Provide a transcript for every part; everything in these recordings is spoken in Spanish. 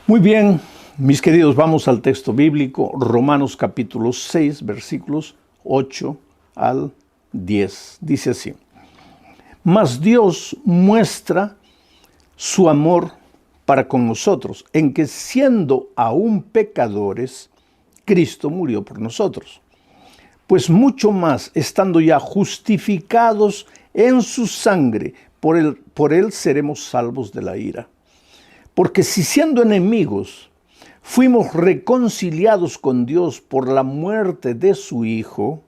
Muy bien, mis queridos, vamos al texto bíblico, Romanos capítulo 6, versículos 8 al 10. Dice así: Mas Dios muestra su amor para con nosotros, en que siendo aún pecadores, Cristo murió por nosotros. Pues mucho más, estando ya justificados en su sangre, por él seremos salvos de la ira. Porque si siendo enemigos fuimos reconciliados con Dios por la muerte de su Hijo,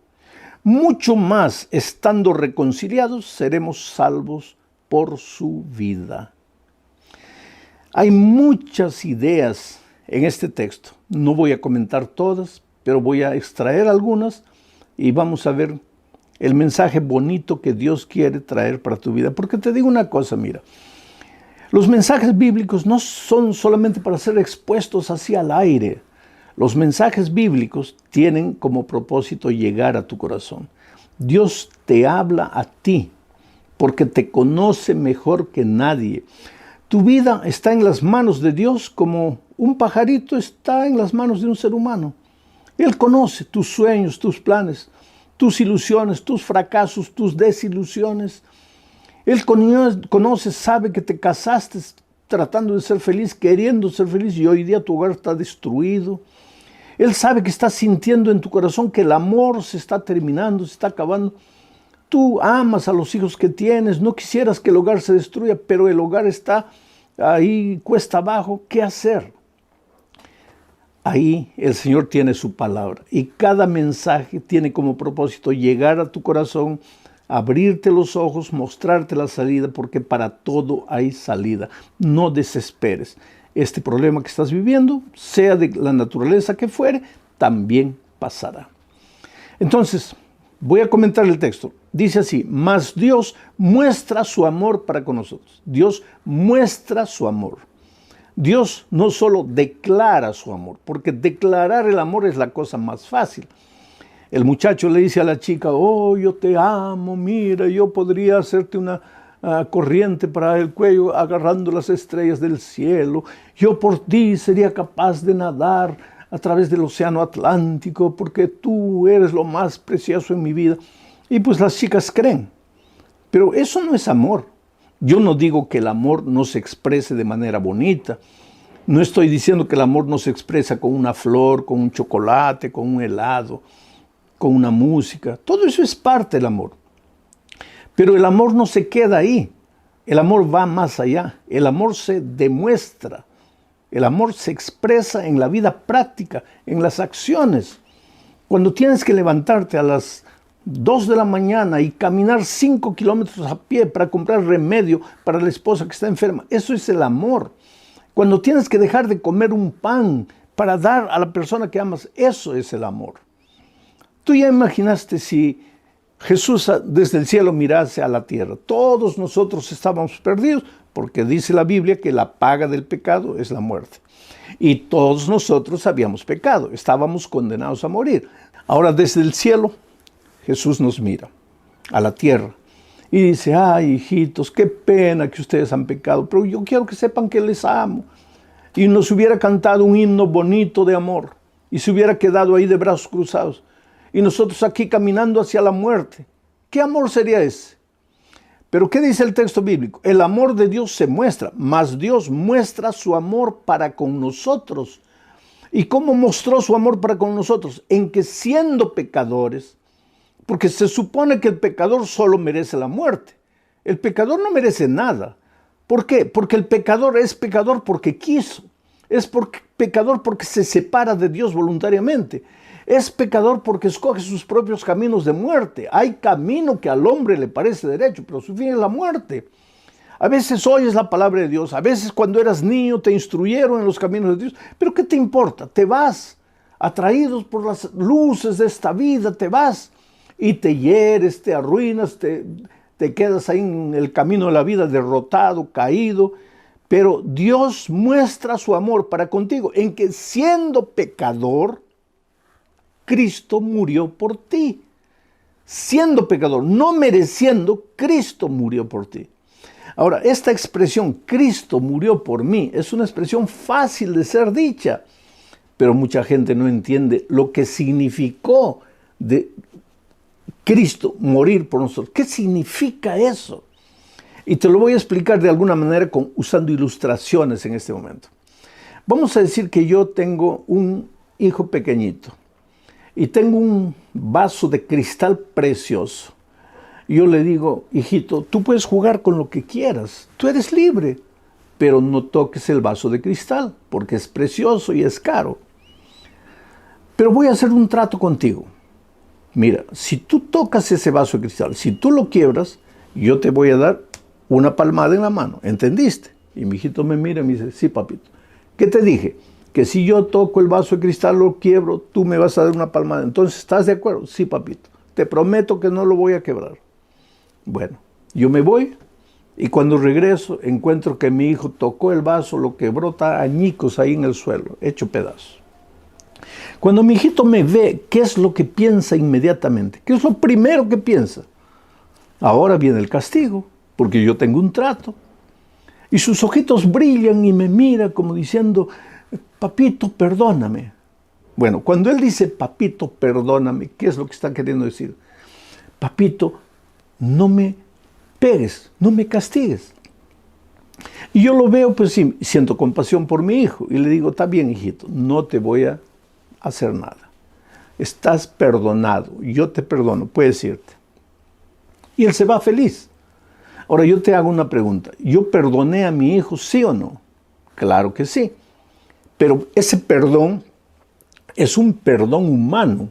mucho más estando reconciliados seremos salvos por su vida. Hay muchas ideas en este texto. No voy a comentar todas, pero voy a extraer algunas y vamos a ver el mensaje bonito que Dios quiere traer para tu vida. Porque te digo una cosa, mira. Los mensajes bíblicos no son solamente para ser expuestos hacia el aire. Los mensajes bíblicos tienen como propósito llegar a tu corazón. Dios te habla a ti porque te conoce mejor que nadie. Tu vida está en las manos de Dios como un pajarito está en las manos de un ser humano. Él conoce tus sueños, tus planes, tus ilusiones, tus fracasos, tus desilusiones. Él conoce, sabe que te casaste tratando de ser feliz, queriendo ser feliz y hoy día tu hogar está destruido. Él sabe que estás sintiendo en tu corazón que el amor se está terminando, se está acabando. Tú amas a los hijos que tienes, no quisieras que el hogar se destruya, pero el hogar está ahí cuesta abajo. ¿Qué hacer? Ahí el Señor tiene su palabra y cada mensaje tiene como propósito llegar a tu corazón, abrirte los ojos, mostrarte la salida, porque para todo hay salida. No desesperes. Este problema que estás viviendo, sea de la naturaleza que fuere, también pasará. Entonces, voy a comentar el texto. Dice así: mas Dios muestra su amor para con nosotros. Dios muestra su amor. Dios no solo declara su amor, porque declarar el amor es la cosa más fácil. El muchacho le dice a la chica: oh, yo te amo, mira, yo podría hacerte una corriente para el cuello agarrando las estrellas del cielo. Yo por ti sería capaz de nadar a través del océano Atlántico porque tú eres lo más precioso en mi vida. Y pues las chicas creen. Pero eso no es amor. Yo no digo que el amor no se exprese de manera bonita. No estoy diciendo que el amor no se expresa con una flor, con un chocolate, con un helado, con una música. Todo eso es parte del amor. Pero el amor no se queda ahí. El amor va más allá. El amor se demuestra. El amor se expresa en la vida práctica, en las acciones. Cuando tienes que levantarte a las 2 de la mañana y caminar 5 kilómetros a pie para comprar remedio para la esposa que está enferma, eso es el amor. Cuando tienes que dejar de comer un pan para dar a la persona que amas, eso es el amor. Tú ya imaginaste si Jesús desde el cielo mirase a la tierra. Todos nosotros estábamos perdidos porque dice la Biblia que la paga del pecado es la muerte. Y todos nosotros habíamos pecado, estábamos condenados a morir. Ahora desde el cielo Jesús nos mira a la tierra y dice: ay, hijitos, qué pena que ustedes han pecado, pero yo quiero que sepan que les amo. Y nos hubiera cantado un himno bonito de amor y se hubiera quedado ahí de brazos cruzados. Y nosotros aquí caminando hacia la muerte. ¿Qué amor sería ese? Pero ¿qué dice el texto bíblico? El amor de Dios se muestra, mas Dios muestra su amor para con nosotros. ¿Y cómo mostró su amor para con nosotros? En que siendo pecadores, porque se supone que el pecador solo merece la muerte. El pecador no merece nada. ¿Por qué? Porque el pecador es pecador porque quiso. Es pecador porque se separa de Dios voluntariamente. Es pecador porque escoge sus propios caminos de muerte. Hay camino que al hombre le parece derecho, pero su fin es la muerte. A veces oyes la palabra de Dios, a veces cuando eras niño te instruyeron en los caminos de Dios, pero ¿qué te importa? Te vas, atraídos por las luces de esta vida, te vas y te hieres, te arruinas, te quedas ahí en el camino de la vida derrotado, caído. Pero Dios muestra su amor para contigo en que siendo pecador, Cristo murió por ti. Siendo pecador, no mereciendo, Cristo murió por ti. Ahora, esta expresión, Cristo murió por mí, es una expresión fácil de ser dicha, pero mucha gente no entiende lo que significó de Cristo morir por nosotros. ¿Qué significa eso? Y te lo voy a explicar de alguna manera usando ilustraciones en este momento. Vamos a decir que yo tengo un hijo pequeñito y tengo un vaso de cristal precioso. Yo le digo, hijito, tú puedes jugar con lo que quieras, tú eres libre, pero no toques el vaso de cristal porque es precioso y es caro. Pero voy a hacer un trato contigo. Mira, si tú tocas ese vaso de cristal, si tú lo quiebras, yo te voy a dar una palmada en la mano, ¿entendiste? Y mi hijito me mira y me dice, sí, papito. ¿Qué te dije? Que si yo toco el vaso de cristal, lo quiebro, tú me vas a dar una palmada. Entonces, ¿estás de acuerdo? Sí, papito. Te prometo que no lo voy a quebrar. Bueno, yo me voy y cuando regreso encuentro que mi hijo tocó el vaso, lo quebró, está añicos ahí en el suelo, hecho pedazos. Cuando mi hijito me ve, ¿qué es lo que piensa inmediatamente? ¿Qué es lo primero que piensa? Ahora viene el castigo, porque yo tengo un trato. Y sus ojitos brillan y me mira como diciendo, papito, perdóname. Bueno, cuando él dice, papito, perdóname, ¿qué es lo que está queriendo decir? Papito, no me pegues, no me castigues. Y yo lo veo, pues sí, siento compasión por mi hijo. Y le digo, está bien, hijito, no te voy a hacer nada. Estás perdonado, yo te perdono, puedes irte. Y él se va feliz. Ahora yo te hago una pregunta. ¿Yo perdoné a mi hijo, sí o no? Claro que sí. Pero ese perdón es un perdón humano.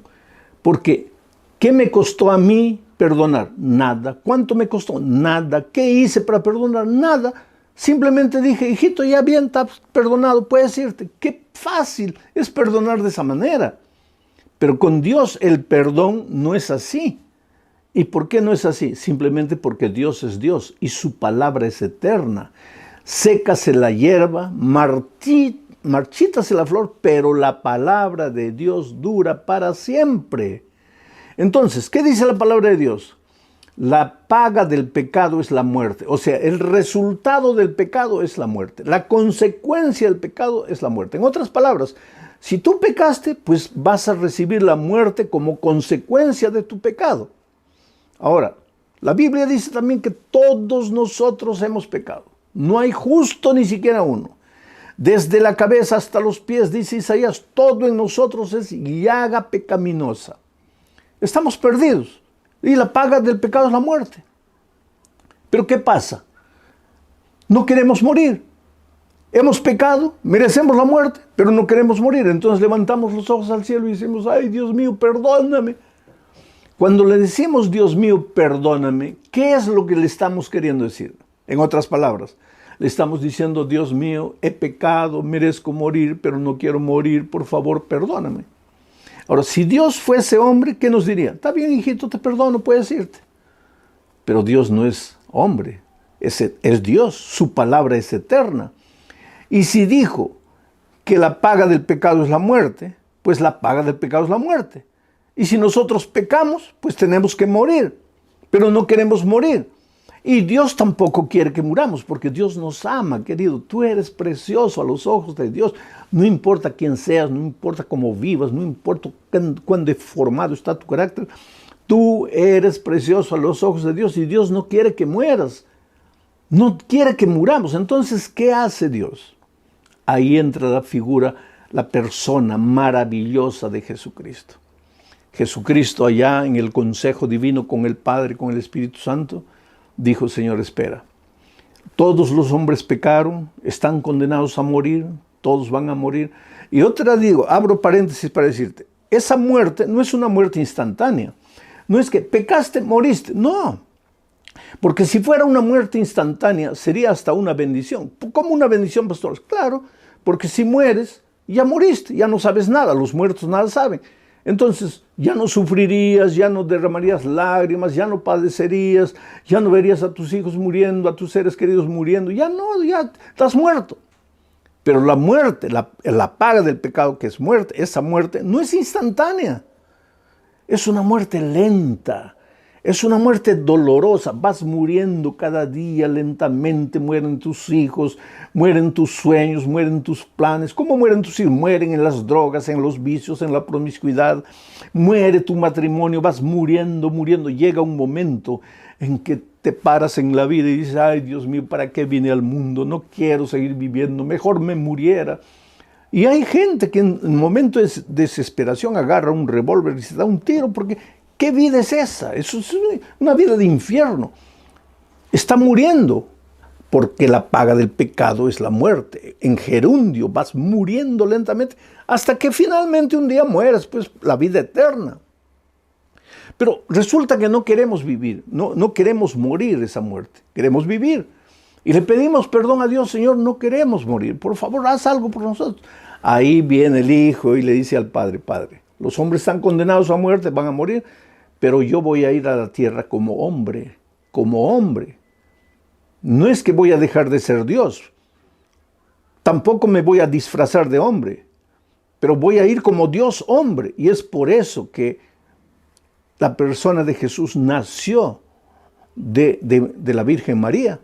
Porque, ¿qué me costó a mí perdonar? Nada. ¿Cuánto me costó? Nada. ¿Qué hice para perdonar? Nada. Simplemente dije, hijito, ya bien, estás perdonado, puedes irte. Qué fácil es perdonar de esa manera. Pero con Dios el perdón no es así. ¿Y por qué no es así? Simplemente porque Dios es Dios y su palabra es eterna. Sécase la hierba, marchítase la flor, pero la palabra de Dios dura para siempre. Entonces, ¿qué dice la palabra de Dios? La paga del pecado es la muerte. O sea, el resultado del pecado es la muerte. La consecuencia del pecado es la muerte. En otras palabras, si tú pecaste, pues vas a recibir la muerte como consecuencia de tu pecado. Ahora, la Biblia dice también que todos nosotros hemos pecado. No hay justo ni siquiera uno. Desde la cabeza hasta los pies, dice Isaías, todo en nosotros es llaga pecaminosa. Estamos perdidos. Y la paga del pecado es la muerte. Pero ¿qué pasa? No queremos morir. Hemos pecado, merecemos la muerte, pero no queremos morir. Entonces levantamos los ojos al cielo y decimos, ay, Dios mío, perdóname. Cuando le decimos, Dios mío, perdóname, ¿qué es lo que le estamos queriendo decir? En otras palabras, le estamos diciendo, Dios mío, he pecado, merezco morir, pero no quiero morir, por favor, perdóname. Ahora, si Dios fuese hombre, ¿qué nos diría? Está bien, hijito, te perdono, puedes irte. Pero Dios no es hombre, es Dios, su palabra es eterna. Y si dijo que la paga del pecado es la muerte, pues la paga del pecado es la muerte. Y si nosotros pecamos, pues tenemos que morir, pero no queremos morir. Y Dios tampoco quiere que muramos, porque Dios nos ama, querido. Tú eres precioso a los ojos de Dios. No importa quién seas, no importa cómo vivas, no importa cuán deformado está tu carácter. Tú eres precioso a los ojos de Dios y Dios no quiere que mueras. No quiere que muramos. Entonces, ¿qué hace Dios? Ahí entra la figura, la persona maravillosa de Jesucristo. Jesucristo allá en el consejo divino con el Padre, con el Espíritu Santo, dijo, Señor, espera. Todos los hombres pecaron, están condenados a morir, todos van a morir. Y otra digo, abro paréntesis para decirte, esa muerte no es una muerte instantánea. No es que pecaste, moriste, no. Porque si fuera una muerte instantánea, sería hasta una bendición. ¿Cómo una bendición, pastor? Claro, porque si mueres, ya moriste, ya no sabes nada, los muertos nada saben. Entonces, ya no sufrirías, ya no derramarías lágrimas, ya no padecerías, ya no verías a tus hijos muriendo, a tus seres queridos muriendo, ya no, ya estás muerto. Pero la muerte, la paga del pecado que es muerte, esa muerte no es instantánea, es una muerte lenta, Es una muerte dolorosa, vas muriendo cada día lentamente, mueren tus hijos, mueren tus sueños, mueren tus planes. ¿Cómo mueren tus hijos? Mueren en las drogas, en los vicios, en la promiscuidad. Muere tu matrimonio, vas muriendo, muriendo. Llega un momento en que te paras en la vida y dices, ay Dios mío, ¿para qué vine al mundo? No quiero seguir viviendo, mejor me muriera. Y hay gente que en momento de desesperación agarra un revólver y se da un tiro porque ¿qué vida es esa? Eso es una vida de infierno. Está muriendo porque la paga del pecado es la muerte. En gerundio vas muriendo lentamente hasta que finalmente un día mueras, pues la vida eterna. Pero resulta que no queremos vivir, no queremos morir esa muerte, queremos vivir. Y le pedimos perdón a Dios, Señor, no queremos morir, por favor, haz algo por nosotros. Ahí viene el hijo y le dice al padre, Padre, los hombres están condenados a muerte, van a morir, pero yo voy a ir a la tierra como hombre, como hombre. No es que voy a dejar de ser Dios, tampoco me voy a disfrazar de hombre, pero voy a ir como Dios hombre. Y es por eso que la persona de Jesús nació de la Virgen María.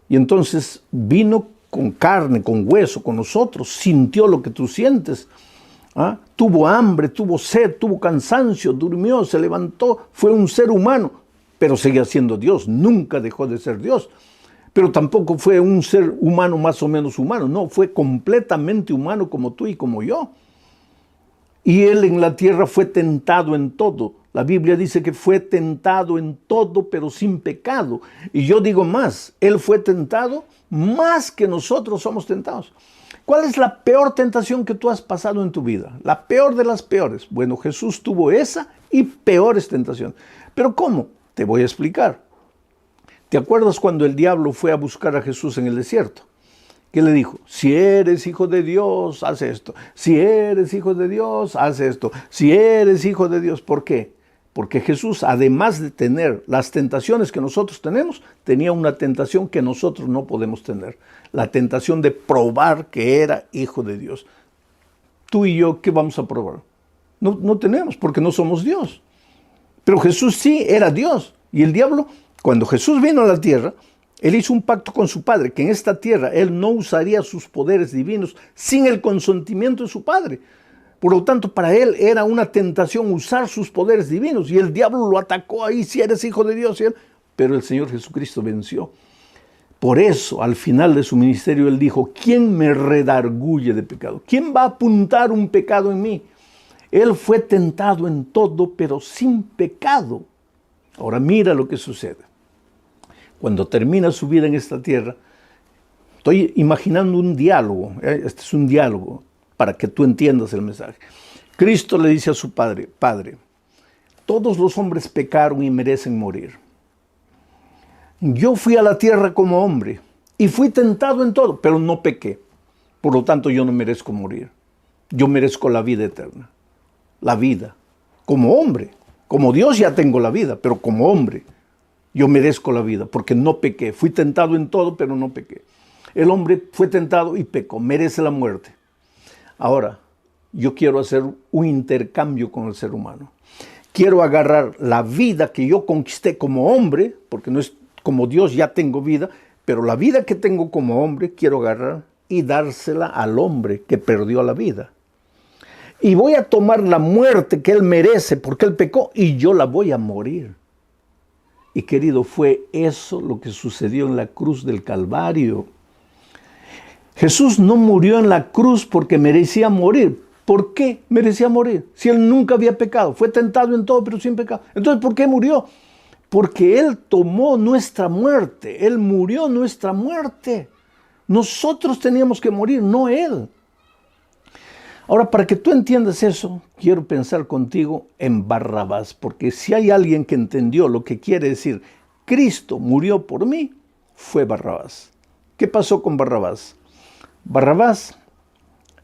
Y entonces vino con carne, con hueso, con nosotros, sintió lo que tú sientes. ¿Ah? Tuvo hambre, tuvo sed, tuvo cansancio, durmió, se levantó, fue un ser humano, pero seguía siendo Dios, nunca dejó de ser Dios. Pero tampoco fue un ser humano más o menos humano, no, fue completamente humano como tú y como yo. Y él en la tierra fue tentado en todo. La Biblia dice que fue tentado en todo, pero sin pecado. Y yo digo más, él fue tentado más que nosotros somos tentados. ¿Cuál es la peor tentación que tú has pasado en tu vida? La peor de las peores. Bueno, Jesús tuvo esa y peores tentaciones. ¿Pero cómo? Te voy a explicar. ¿Te acuerdas cuando el diablo fue a buscar a Jesús en el desierto? ¿Qué le dijo? Si eres hijo de Dios, haz esto. Si eres hijo de Dios, haz esto. Si eres hijo de Dios, ¿por qué? Porque Jesús, además de tener las tentaciones que nosotros tenemos, tenía una tentación que nosotros no podemos tener. La tentación de probar que era hijo de Dios. Tú y yo, ¿qué vamos a probar? No tenemos, porque no somos Dios. Pero Jesús sí era Dios. Y el diablo, cuando Jesús vino a la tierra, él hizo un pacto con su padre, que en esta tierra él no usaría sus poderes divinos sin el consentimiento de su padre. Por lo tanto, para él era una tentación usar sus poderes divinos. Y el diablo lo atacó ahí, si eres hijo de Dios. Pero el Señor Jesucristo venció. Por eso, al final de su ministerio, él dijo, ¿quién me redarguye de pecado? ¿Quién va a apuntar un pecado en mí? Él fue tentado en todo, pero sin pecado. Ahora mira lo que sucede. Cuando termina su vida en esta tierra, estoy imaginando un diálogo. Este es un diálogo para que tú entiendas el mensaje. Cristo le dice a su padre, Padre, todos los hombres pecaron y merecen morir. Yo fui a la tierra como hombre y fui tentado en todo, pero no pequé. Por lo tanto, yo no merezco morir. Yo merezco la vida eterna. La vida. Como hombre. Como Dios ya tengo la vida, pero como hombre. Yo merezco la vida porque no pequé. Fui tentado en todo, pero no pequé. El hombre fue tentado y pecó. Merece la muerte. Ahora, yo quiero hacer un intercambio con el ser humano. Quiero agarrar la vida que yo conquisté como hombre, porque no es como Dios, ya tengo vida, pero la vida que tengo como hombre quiero agarrar y dársela al hombre que perdió la vida. Y voy a tomar la muerte que él merece porque él pecó y yo la voy a morir. Y querido, fue eso lo que sucedió en la cruz del Calvario. Jesús no murió en la cruz porque merecía morir. ¿Por qué merecía morir? Si él nunca había pecado, fue tentado en todo pero sin pecado. Entonces, ¿por qué murió? Porque él tomó nuestra muerte, él murió nuestra muerte. Nosotros teníamos que morir, no él. Ahora, para que tú entiendas eso, quiero pensar contigo en Barrabás, porque si hay alguien que entendió lo que quiere decir, Cristo murió por mí, fue Barrabás. ¿Qué pasó con Barrabás? Barrabás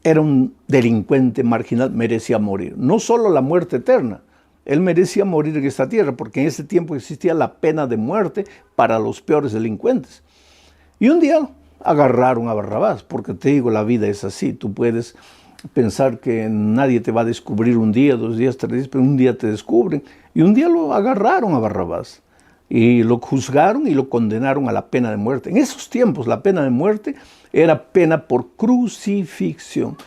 era un delincuente marginal, merecía morir. No solo la muerte eterna, él merecía morir en esta tierra, porque en ese tiempo existía la pena de muerte para los peores delincuentes. Y un día agarraron a Barrabás, porque te digo, la vida es así, tú puedes pensar que nadie te va a descubrir un día, 2 días, 3 días, pero un día te descubren. Y un día lo agarraron a Barrabás y lo juzgaron y lo condenaron a la pena de muerte. En esos tiempos la pena de muerte era pena por crucifixión.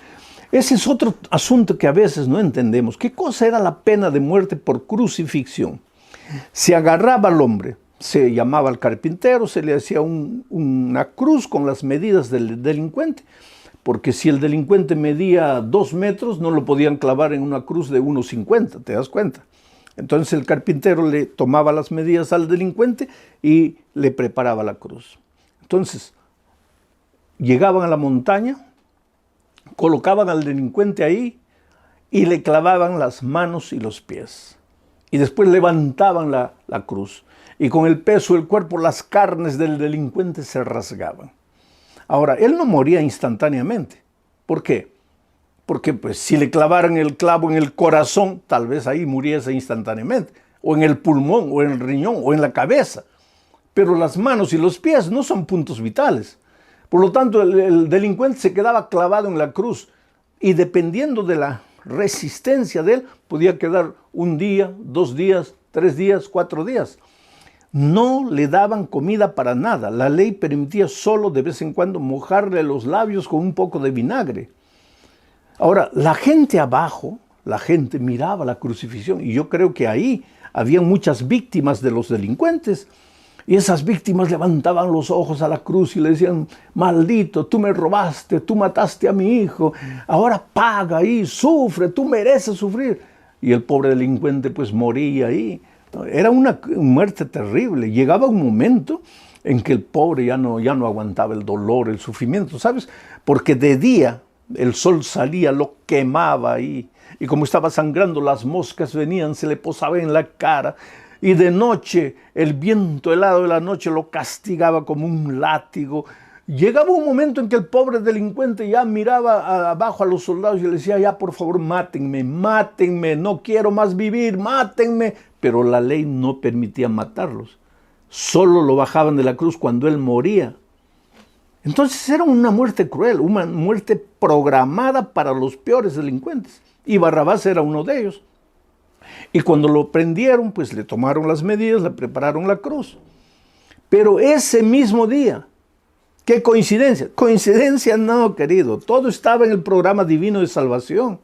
Ese es otro asunto que a veces no entendemos. ¿Qué cosa era la pena de muerte por crucifixión? Se agarraba al hombre, se llamaba al carpintero, se le hacía una cruz con las medidas del delincuente, porque si el delincuente medía 2 metros, no lo podían clavar en una cruz de 1,50, ¿te das cuenta? Entonces el carpintero le tomaba las medidas al delincuente y le preparaba la cruz. Entonces, llegaban a la montaña, colocaban al delincuente ahí y le clavaban las manos y los pies. Y después levantaban la cruz. Y con el peso del cuerpo, las carnes del delincuente se rasgaban. Ahora, él no moría instantáneamente. ¿Por qué? Porque pues, si le clavaran el clavo en el corazón, tal vez ahí muriese instantáneamente. O en el pulmón, o en el riñón, o en la cabeza. Pero las manos y los pies no son puntos vitales. Por lo tanto, el delincuente se quedaba clavado en la cruz. Y dependiendo de la resistencia de él, podía quedar 1 día, 2 días, 3 días, 4 días. No le daban comida para nada. La ley permitía solo de vez en cuando mojarle los labios con un poco de vinagre. Ahora, la gente abajo, la gente miraba la crucifixión y yo creo que ahí había muchas víctimas de los delincuentes. Y esas víctimas levantaban los ojos a la cruz y le decían: maldito, tú me robaste, tú mataste a mi hijo, ahora paga ahí, sufre, tú mereces sufrir. Y el pobre delincuente pues moría ahí. Era una muerte terrible. Llegaba un momento en que el pobre ya no aguantaba el dolor, el sufrimiento, ¿sabes? Porque de día el sol salía, lo quemaba ahí. Y como estaba sangrando, las moscas venían, se le posaban en la cara. Y de noche, el viento helado de la noche lo castigaba como un látigo. Llegaba un momento en que el pobre delincuente ya miraba abajo a los soldados y le decía: ya, por favor, mátenme, mátenme, no quiero más vivir, mátenme. Pero la ley no permitía matarlos. Solo lo bajaban de la cruz cuando él moría. Entonces era una muerte cruel, una muerte programada para los peores delincuentes. Y Barrabás era uno de ellos. Y cuando lo prendieron, pues le tomaron las medidas, le prepararon la cruz. Pero ese mismo día, ¿qué coincidencia? Coincidencia no, querido. Todo estaba en el programa divino de salvación.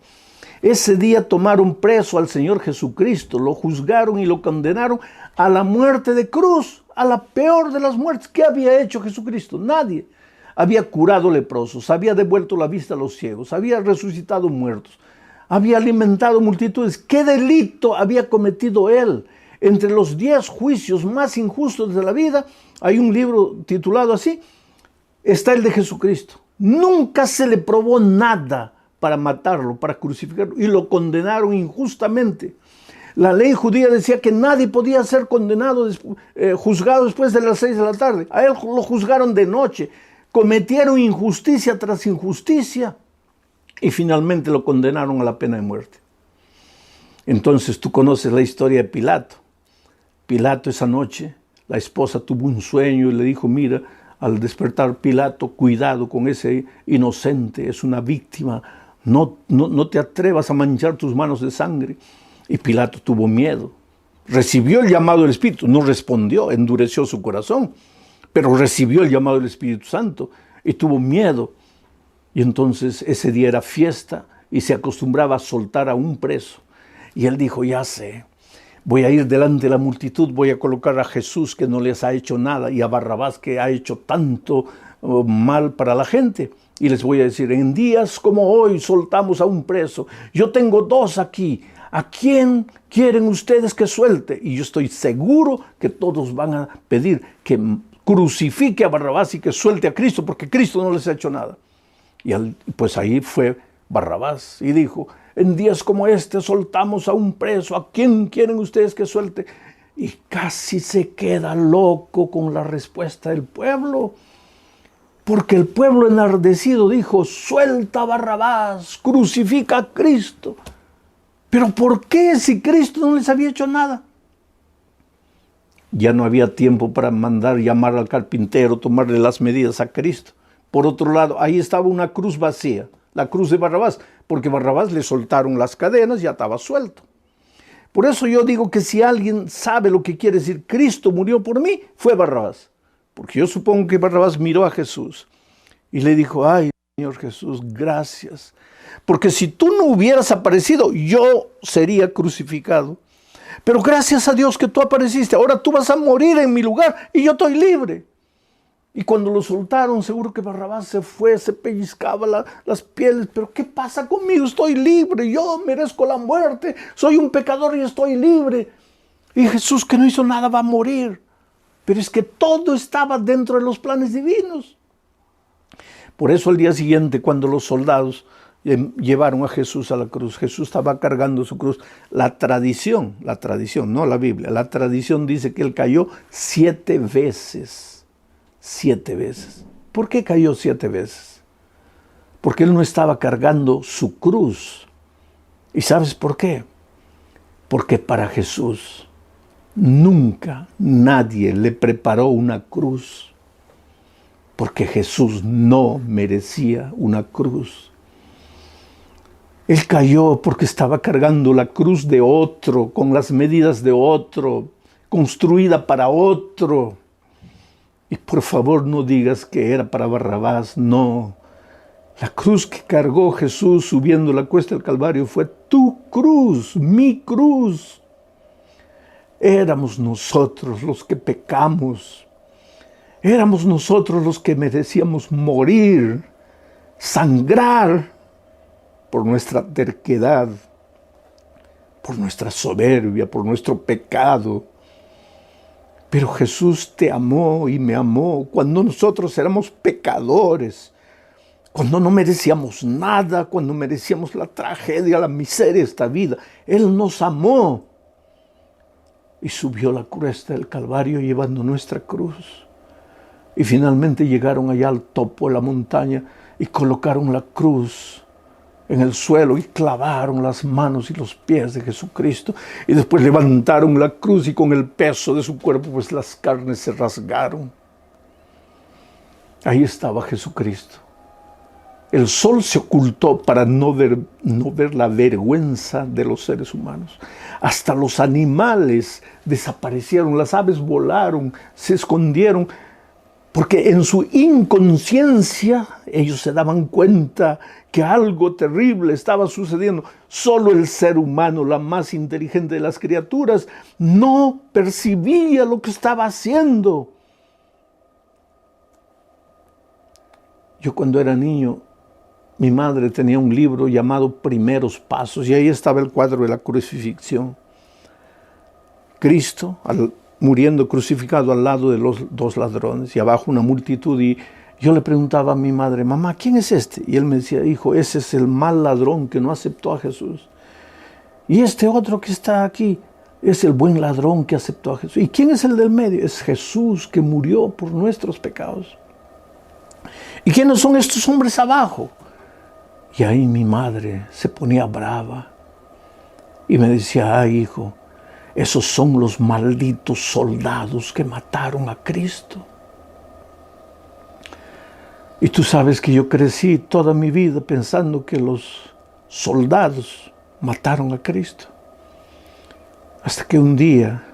Ese día tomaron preso al Señor Jesucristo, lo juzgaron y lo condenaron a la muerte de cruz, a la peor de las muertes. ¿Qué había hecho Jesucristo? Nadie. Había curado leprosos, había devuelto la vista a los ciegos, había resucitado muertos, había alimentado multitudes. ¿Qué delito había cometido él? Entre los 10 juicios más injustos de la vida, hay un libro titulado así, está el de Jesucristo. Nunca se le probó nada para matarlo, para crucificarlo, y lo condenaron injustamente. La ley judía decía que nadie podía ser condenado, juzgado después de las 6 de la tarde. A él lo juzgaron de noche. Cometieron injusticia tras injusticia y finalmente lo condenaron a la pena de muerte. Entonces tú conoces la historia de Pilato. Pilato esa noche, la esposa tuvo un sueño y le dijo: mira, al despertar Pilato, cuidado con ese inocente, es una víctima, no te atrevas a manchar tus manos de sangre. Y Pilato tuvo miedo. Recibió el llamado del Espíritu, no respondió, endureció su corazón, pero recibió el llamado del Espíritu Santo y tuvo miedo. Y entonces ese día era fiesta y se acostumbraba a soltar a un preso. Y él dijo: ya sé, voy a ir delante de la multitud, voy a colocar a Jesús, que no les ha hecho nada, y a Barrabás, que ha hecho tanto mal para la gente. Y les voy a decir: en días como hoy soltamos a un preso. Yo tengo 2 aquí. ¿A quién quieren ustedes que suelte? Y yo estoy seguro que todos van a pedir que crucifique a Barrabás y que suelte a Cristo, porque Cristo no les ha hecho nada. Y pues ahí fue Barrabás y dijo: en días como este soltamos a un preso, ¿a quién quieren ustedes que suelte? Y casi se queda loco con la respuesta del pueblo, porque el pueblo enardecido dijo: suelta a Barrabás, crucifica a Cristo. ¿Pero por qué, si Cristo no les había hecho nada? Ya no había tiempo para mandar llamar al carpintero, tomarle las medidas a Cristo. Por otro lado, ahí estaba una cruz vacía. la cruz de Barrabás, porque Barrabás le soltaron las cadenas y ya estaba suelto. Por eso yo digo que si alguien sabe lo que quiere decir Cristo murió por mí, fue Barrabás. Porque yo supongo que Barrabás miró a Jesús y le dijo, ay, Señor Jesús, gracias. Porque si tú no hubieras aparecido, yo sería crucificado. Pero gracias a Dios que tú apareciste. Ahora tú vas a morir en mi lugar y yo estoy libre. Y cuando lo soltaron, seguro que Barrabás se fue, se pellizcaba las pieles. Pero ¿qué pasa conmigo? Estoy libre, yo merezco la muerte. Soy un pecador y estoy libre. Y Jesús, que no hizo nada, va a morir. Pero es que todo estaba dentro de los planes divinos. Por eso al día siguiente, cuando los soldados llevaron a Jesús a la cruz, Jesús estaba cargando su cruz. La tradición, no la Biblia, la tradición dice que él cayó 7 veces. 7 veces. ¿Por qué cayó 7 veces? Porque él no estaba cargando su cruz. ¿Y sabes por qué? Porque para Jesús nunca nadie le preparó una cruz. Porque Jesús no merecía una cruz. Él cayó porque estaba cargando la cruz de otro, con las medidas de otro, construida para otro. Y por favor no digas que era para Barrabás, no. La cruz que cargó Jesús subiendo la cuesta del Calvario fue tu cruz, mi cruz. Éramos nosotros los que pecamos. Éramos nosotros los que merecíamos morir, sangrar por nuestra terquedad, por nuestra soberbia, por nuestro pecado. Pero Jesús te amó y me amó cuando nosotros éramos pecadores, cuando no merecíamos nada, cuando merecíamos la tragedia, la miseria de esta vida. Él nos amó y subió la cuesta del Calvario llevando nuestra cruz. Y finalmente llegaron allá al topo de la montaña y colocaron la cruz en el suelo y clavaron las manos y los pies de Jesucristo. Y después levantaron la cruz y con el peso de su cuerpo, pues las carnes se rasgaron. Ahí estaba Jesucristo. El sol se ocultó para no ver la vergüenza de los seres humanos. Hasta los animales desaparecieron, las aves volaron, se escondieron, porque en su inconsciencia ellos se daban cuenta que algo terrible estaba sucediendo. Solo el ser humano, la más inteligente de las criaturas, no percibía lo que estaba haciendo. Yo cuando era niño, mi madre tenía un libro llamado Primeros Pasos y ahí estaba el cuadro de la crucifixión. Cristo muriendo crucificado al lado de los 2 ladrones y abajo una multitud, y yo le preguntaba a mi madre, mamá, ¿quién es este? Y él me decía, hijo, ese es el mal ladrón que no aceptó a Jesús. Y este otro que está aquí es el buen ladrón que aceptó a Jesús. ¿Y quién es el del medio? Es Jesús que murió por nuestros pecados. ¿Y quiénes son estos hombres abajo? Y ahí mi madre se ponía brava y me decía, ay, hijo, esos son los malditos soldados que mataron a Cristo. Y tú sabes que yo crecí toda mi vida pensando que los soldados mataron a Cristo. Hasta que un día,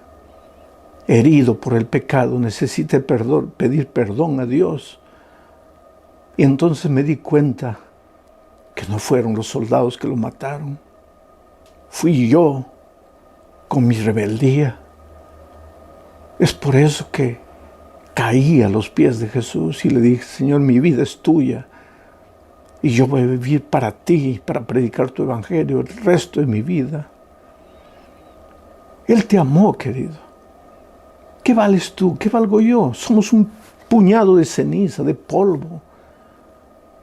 herido por el pecado, necesité pedir perdón a Dios. Y entonces me di cuenta que no fueron los soldados que lo mataron. Fui yo con mi rebeldía. Es por eso que caí a los pies de Jesús y le dije, Señor, mi vida es tuya y yo voy a vivir para ti, para predicar tu evangelio el resto de mi vida. Él te amó, querido. ¿Qué vales tú? ¿Qué valgo yo? Somos un puñado de ceniza, de polvo.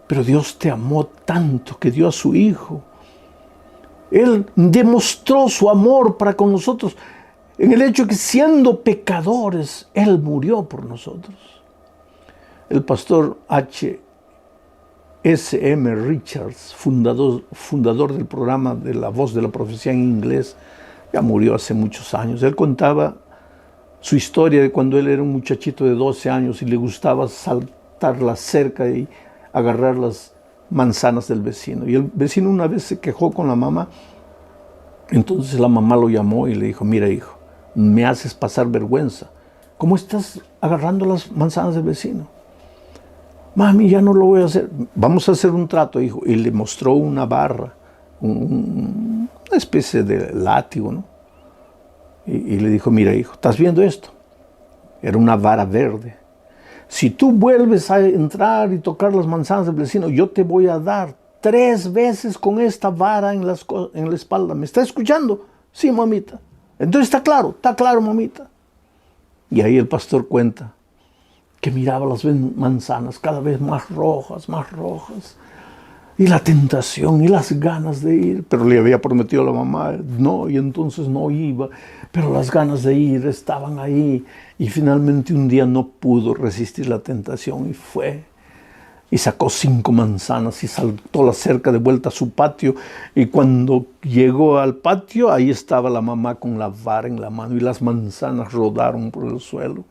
Pero Dios te amó tanto que dio a su Hijo. Él demostró su amor para con nosotros en el hecho que siendo pecadores, Él murió por nosotros. El pastor H.S.M. Richards, fundador del programa de La Voz de la Profecía en inglés, ya murió hace muchos años. Él contaba su historia de cuando él era un muchachito de 12 años y le gustaba saltar la cerca y agarrar manzanas del vecino. Y el vecino una vez se quejó con la mamá. Entonces la mamá lo llamó y le dijo, mira hijo, me haces pasar vergüenza. ¿Cómo estás agarrando las manzanas del vecino? Mami, ya no lo voy a hacer. Vamos a hacer un trato, hijo. Y le mostró una barra, una especie de látigo, ¿no? Y le dijo, mira hijo, ¿estás viendo esto? Era una vara verde. Si tú vuelves a entrar y tocar las manzanas del vecino, yo te voy a dar 3 veces con esta vara en la espalda. ¿Me está escuchando? Sí, mamita. Entonces está claro, mamita. Y ahí el pastor cuenta que miraba las manzanas cada vez más rojas, y la tentación y las ganas de ir, pero le había prometido a la mamá, no, y entonces no iba, pero las ganas de ir estaban ahí, y finalmente un día no pudo resistir la tentación y fue, y sacó 5 manzanas y saltó la cerca de vuelta a su patio, y cuando llegó al patio, ahí estaba la mamá con la vara en la mano, y las manzanas rodaron por el suelo.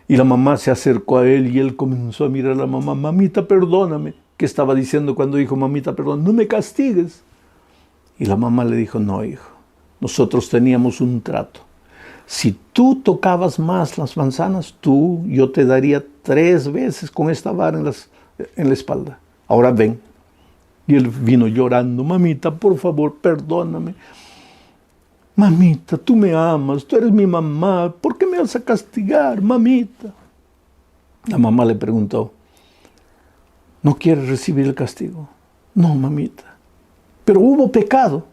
Y la mamá se acercó a él y él comenzó a mirar a la mamá. Mamita, perdóname. ¿Qué estaba diciendo cuando dijo, mamita, perdón? No me castigues. Y la mamá le dijo, no, hijo. Nosotros teníamos un trato. Si tú tocabas más las manzanas, yo te daría 3 veces con esta vara en la espalda. Ahora ven. Y él vino llorando. Mamita, por favor, perdóname. Mamita, tú me amas, tú eres mi mamá, ¿por qué me vas a castigar, mamita? La mamá le preguntó, ¿no quieres recibir el castigo? No, mamita. ¿Pero hubo pecado?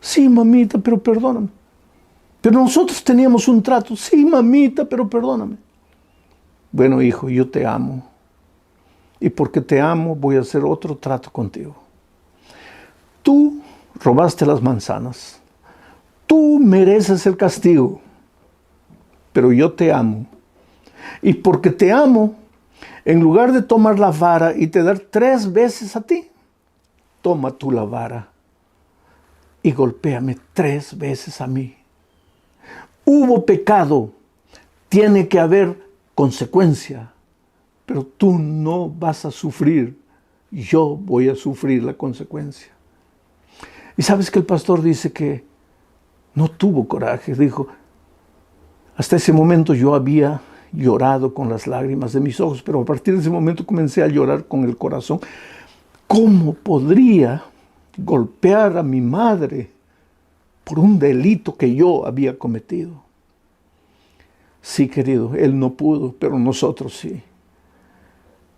Sí, mamita, pero perdóname. Pero nosotros teníamos un trato. Sí, mamita, pero perdóname. Bueno, hijo, yo te amo. Y porque te amo, voy a hacer otro trato contigo. Tú robaste las manzanas. Tú mereces el castigo, pero yo te amo. Y porque te amo, en lugar de tomar la vara y te dar 3 veces a ti, toma tú la vara y golpéame 3 veces a mí. Hubo pecado, tiene que haber consecuencia, pero tú no vas a sufrir, yo voy a sufrir la consecuencia. Y sabes que el pastor dice que no tuvo coraje, dijo, hasta ese momento yo había llorado con las lágrimas de mis ojos, pero a partir de ese momento comencé a llorar con el corazón. ¿Cómo podría golpear a mi madre por un delito que yo había cometido? Sí, querido, él no pudo, pero nosotros sí.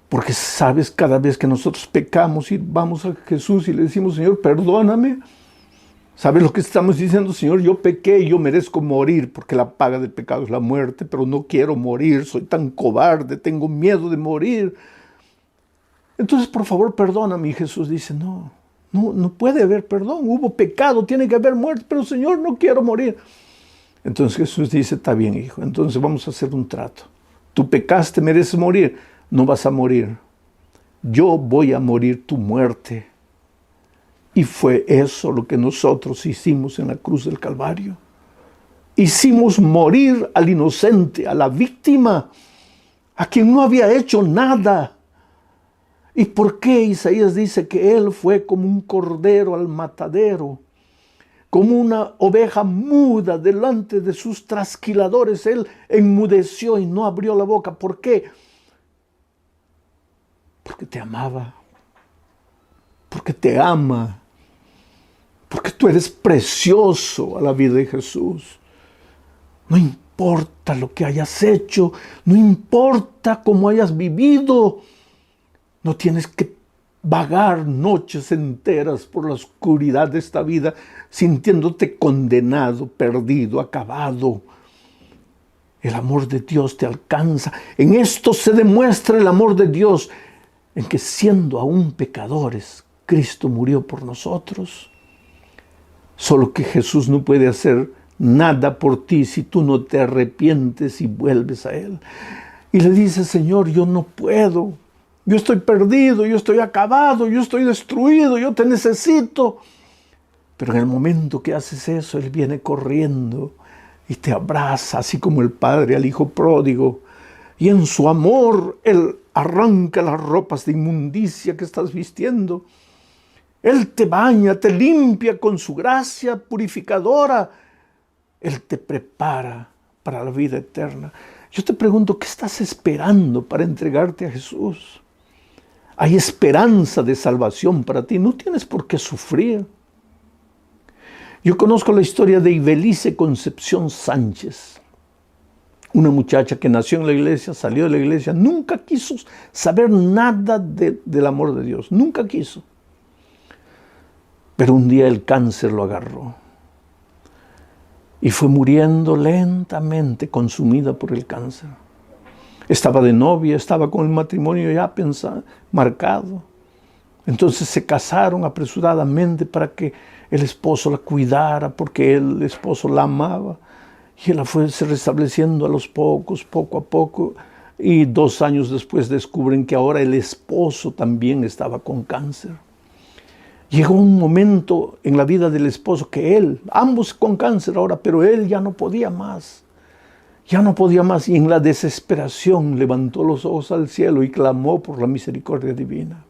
Porque sabes, cada vez que nosotros pecamos y vamos a Jesús y le decimos, Señor, perdóname, ¿sabes lo que estamos diciendo? Señor, yo pequé, yo merezco morir porque la paga del pecado es la muerte, pero no quiero morir, soy tan cobarde, tengo miedo de morir. Entonces, por favor, perdóname. Y Jesús dice, no puede haber perdón, hubo pecado, tiene que haber muerte, pero Señor, no quiero morir. Entonces Jesús dice, está bien, hijo, entonces vamos a hacer un trato. Tú pecaste, mereces morir, no vas a morir. Yo voy a morir tu muerte. Y fue eso lo que nosotros hicimos en la cruz del Calvario. Hicimos morir al inocente, a la víctima, a quien no había hecho nada. ¿Y por qué Isaías dice que él fue como un cordero al matadero? Como una oveja muda delante de sus trasquiladores. Él enmudeció y no abrió la boca. ¿Por qué? Porque te amaba. Porque te ama. Porque tú eres precioso a la vida de Jesús. No importa lo que hayas hecho, no importa cómo hayas vivido, no tienes que vagar noches enteras por la oscuridad de esta vida sintiéndote condenado, perdido, acabado. El amor de Dios te alcanza. En esto se demuestra el amor de Dios, en que siendo aún pecadores, Cristo murió por nosotros. Solo que Jesús no puede hacer nada por ti si tú no te arrepientes y vuelves a Él. Y le dices, Señor, yo no puedo. Yo estoy perdido, yo estoy acabado, yo estoy destruido, yo te necesito. Pero en el momento que haces eso, Él viene corriendo y te abraza, así como el padre al hijo pródigo. Y en su amor, Él arranca las ropas de inmundicia que estás vistiendo. Él te baña, te limpia con su gracia purificadora. Él te prepara para la vida eterna. Yo te pregunto, ¿qué estás esperando para entregarte a Jesús? Hay esperanza de salvación para ti. No tienes por qué sufrir. Yo conozco la historia de Ibelice Concepción Sánchez, una muchacha que nació en la iglesia, salió de la iglesia, nunca quiso saber nada del amor de Dios, nunca quiso. Pero un día el cáncer lo agarró y fue muriendo lentamente, consumida por el cáncer. Estaba de novia, estaba con el matrimonio ya pensado, marcado. Entonces se casaron apresuradamente para que el esposo la cuidara, porque el esposo la amaba. Y ella fue se restableciendo a los pocos, poco a poco. Y 2 años después descubren que ahora el esposo también estaba con cáncer. Llegó un momento en la vida del esposo que ambos con cáncer ahora, pero él ya no podía más. Ya no podía más y en la desesperación levantó los ojos al cielo y clamó por la misericordia divina.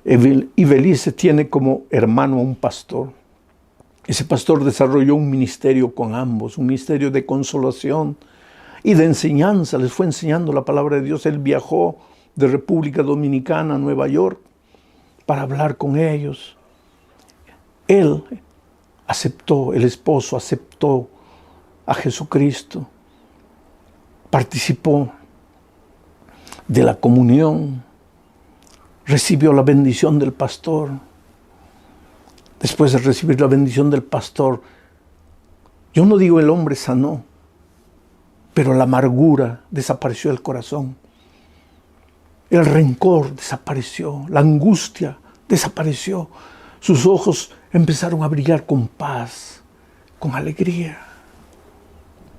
Ibelice tiene como hermano a un pastor. Ese pastor desarrolló un ministerio con ambos, un ministerio de consolación y de enseñanza. Les fue enseñando la palabra de Dios. Él viajó de República Dominicana a Nueva York para hablar con ellos. Él aceptó, el esposo aceptó a Jesucristo, participó de la comunión, recibió la bendición del pastor. Después de recibir la bendición del pastor, yo no digo el hombre sanó, pero la amargura desapareció del corazón. El rencor desapareció, la angustia desapareció. Sus ojos empezaron a brillar con paz, con alegría.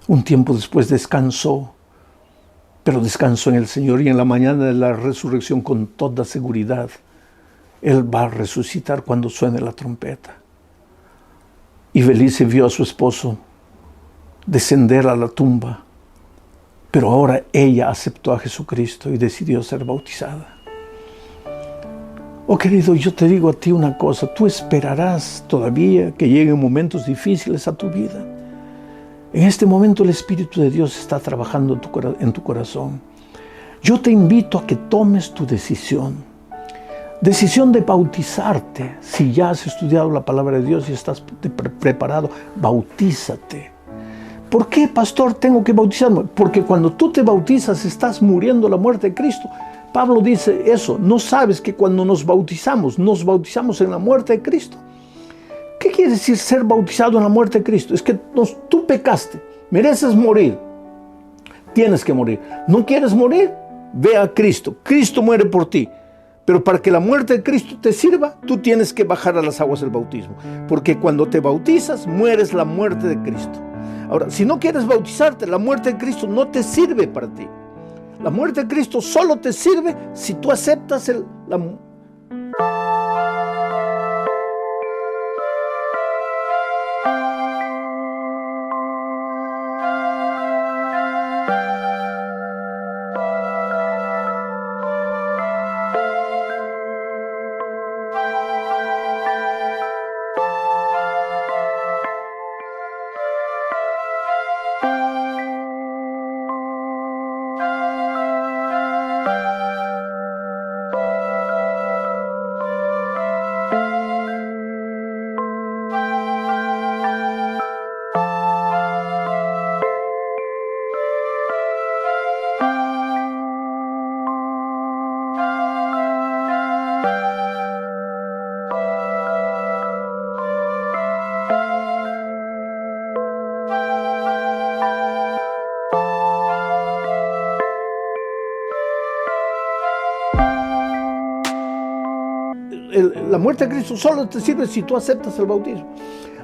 Un tiempo después descansó, pero descansó en el Señor y en la mañana de la resurrección con toda seguridad. Él va a resucitar cuando suene la trompeta. Ibelice vio a su esposo descender a la tumba, pero ahora ella aceptó a Jesucristo y decidió ser bautizada. Oh querido, yo te digo a ti una cosa, tú esperarás todavía que lleguen momentos difíciles a tu vida. En este momento el Espíritu de Dios está trabajando en tu corazón. Yo te invito a que tomes tu decisión. Decisión de bautizarte. Si ya has estudiado la palabra de Dios y estás preparado, bautízate. ¿Por qué, pastor, tengo que bautizarme? Porque cuando tú te bautizas estás muriendo la muerte de Cristo. Pablo dice eso. ¿No sabes que cuando nos bautizamos en la muerte de Cristo? ¿Qué quiere decir ser bautizado en la muerte de Cristo? Es que tú pecaste, mereces morir, tienes que morir. ¿No quieres morir? Ve a Cristo. Cristo muere por ti. Pero para que la muerte de Cristo te sirva, tú tienes que bajar a las aguas del bautismo. Porque cuando te bautizas, mueres la muerte de Cristo. Ahora, si no quieres bautizarte, la muerte de Cristo no te sirve para ti. La muerte de Cristo solo te sirve si tú aceptas la la muerte de Cristo solo te sirve si tú aceptas el bautismo.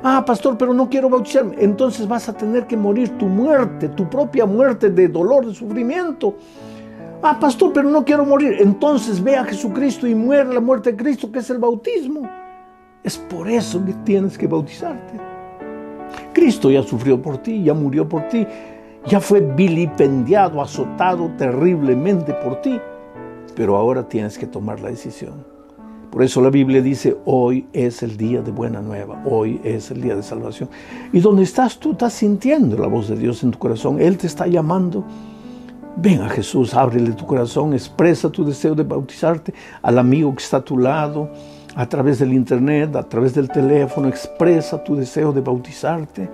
Ah, pastor, pero no quiero bautizarme. Entonces vas a tener que morir tu muerte, tu propia muerte de dolor, de sufrimiento. Ah, pastor, pero no quiero morir. Entonces ve a Jesucristo y muere la muerte de Cristo, que es el bautismo. Es por eso que tienes que bautizarte. Cristo ya sufrió por ti, ya murió por ti. Ya fue vilipendiado, azotado terriblemente por ti, pero ahora tienes que tomar la decisión. Por eso la Biblia dice, hoy es el día de buena nueva, hoy es el día de salvación. Y donde estás tú, estás sintiendo la voz de Dios en tu corazón. Él te está llamando. Ven a Jesús, ábrele tu corazón, expresa tu deseo de bautizarte al amigo que está a tu lado, a través del internet, a través del teléfono, expresa tu deseo de bautizarte.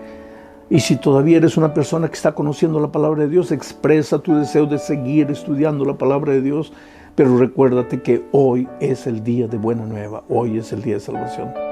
Y si todavía eres una persona que está conociendo la palabra de Dios, expresa tu deseo de seguir estudiando la palabra de Dios. Pero recuérdate que hoy es el día de buena nueva, hoy es el día de salvación.